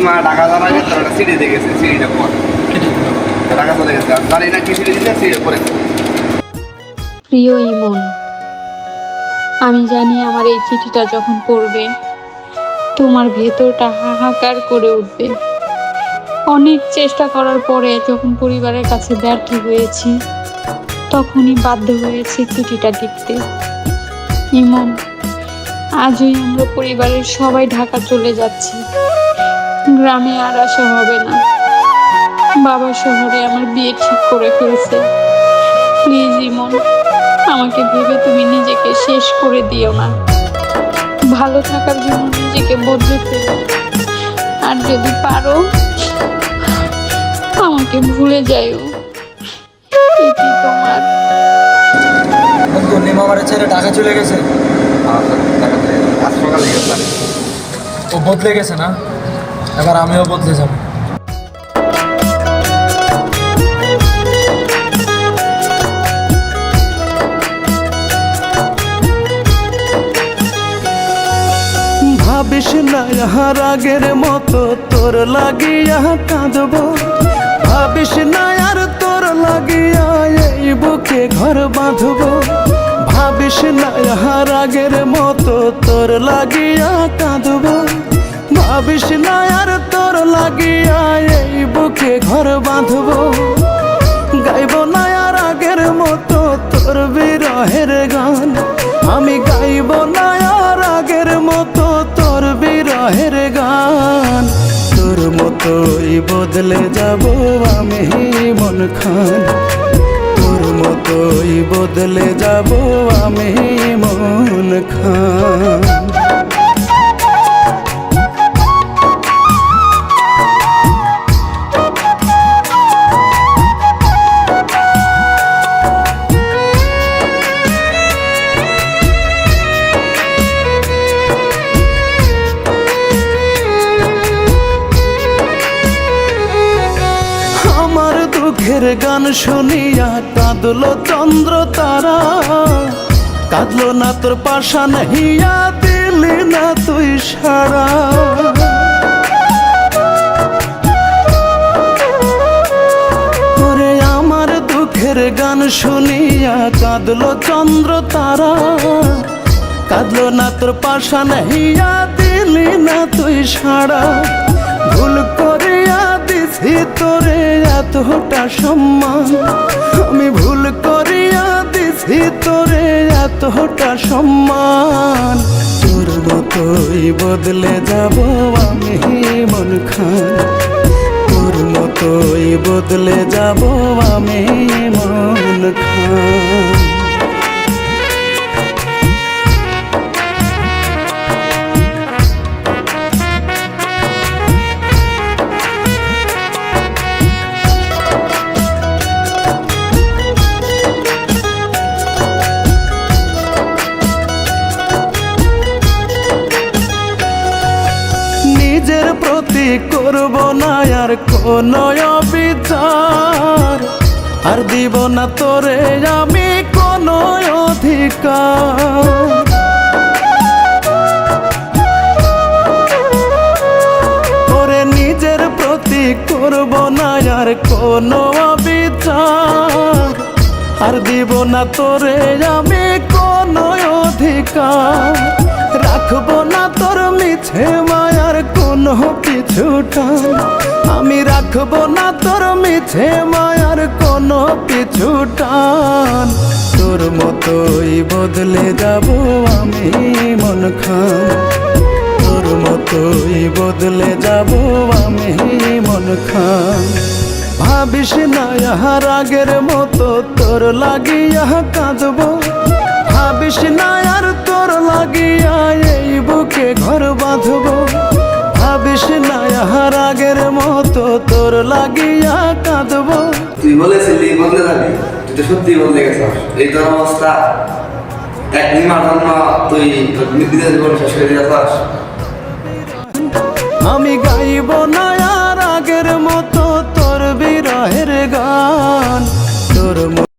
নিমা ঢাকা যাওয়ার আগে তার একটা সিঁড়ি দেখেছে, সিঁড়িটা পর ঢাকা চলে গেছে, জানি না কি সিঁড়ি দিলে সিঁড়ি পরে। প্রিয় ইমন, আমি জানি আমার এই চিঠিটা যখন পড়বে তোমার ভেতরটা হাহাকার করে উঠবে। অনেক চেষ্টা করার পরে যখন পরিবারের কাছে ব্যর্থ হয়েছি তখনই বাধ্য হয়েছি চিঠিটা লিখতে। ইমন, আজই আমরা পরিবারের সবাই ঢাকা চলে যাচ্ছি। গ্রামে আর আসা হবে না। বাবা শহরে আমার বিয়ে ঠিক করে ফেলছে। প্লিজ ইমন, আমাকে ভেবে তুমি নিজেকে শেষ করে দিও না। ভালো থাকার জন্য নিজেকে বদলে ফেলো, আর যদি পারো আমাকে ভুলে যাইও। এটি তোমার। নিমা আমার ছেড়ে ঢাকা চলে গেছে। ঢাকা চলে গেছে, আজ সকালে গেছিলাম। ও বদলে গেছে না, এবার আমিও বদলে যাব। ভাবিস না ইহার আগের মতো তোর লাগিয়া কাঁদব, ভাবিস না আর তোর লাগিয়া এই বুকে ঘর বাঁধব, ভাবিস না ইহার আগের মতো তোর লাগিয়া কাঁদব, ভাবিস না আর তোর লাগিয়া এই বুকে ঘর বাঁধব, গাইব না আর আগের মতো তোর বিরহের গান, আমি গাইব না আর আগের মতো তোর বিরহের গান, তোর মতোই বদলে যাব আমি মন খান, তোর মতোই বদলে যাব আমি মন খান। দুঃখের গান শুনিয়া কাঁদলো চন্দ্র তারা, কাঁদলো না তোর পাশান হিয়া, দিলি না তুই সারা। ওরে আমার দুঃখের গান শুনিয়া কাঁদলো চন্দ্র তারা, কাঁদলো না তোর পাশান হিয়া, দিলি না তুই সারা। ভুল করিয়া দিছি তোরে এতটা সম্মান, আমি ভুল করিয়া দিছি তোরে এতটা সম্মান, তোর মতোই বদলে যাব আমি মন খান, তোর মতোই বদলে যাব আমি মন খান। নিজের প্রতি করব না আর কোনো বিচার, আর দিব না তোরে আমি কোনো অধিকার। ওরে নিজের প্রতি করব না আর কোনো বিচার, আর দিব না তোরে আমি কোনো অধিকার। রাখবো না তোর মিছে মায়ার কোনো পিছুটান, আমি রাখবো না তোর মিছে মায়ার কোনো পিছুটান, তোর মতোই বদলে যাব আমি মন খান, তোর মতোই বদলে যাব আমি মন খান। ভাবিস না ইহার আগের মতো তোর লাগিয়া কাঁদব, ভাবিস না আর তোর লাগিয়া এই বুকে ঘর বাঁধব, ভাবিস না ইহার আগের মতো তোর লাগিয়া কাঁদব। তুই বলেছিলি বদলে যাবি, তুই তো সত্যি বদলে গেছিস। এই তোর অবস্থা, এক নিমার জন্য তুই বিদেশ জীবন শেষ করে দিয়েছিস। আমি গাইব না আর আগের মতো তোর বিরহের গান, তোর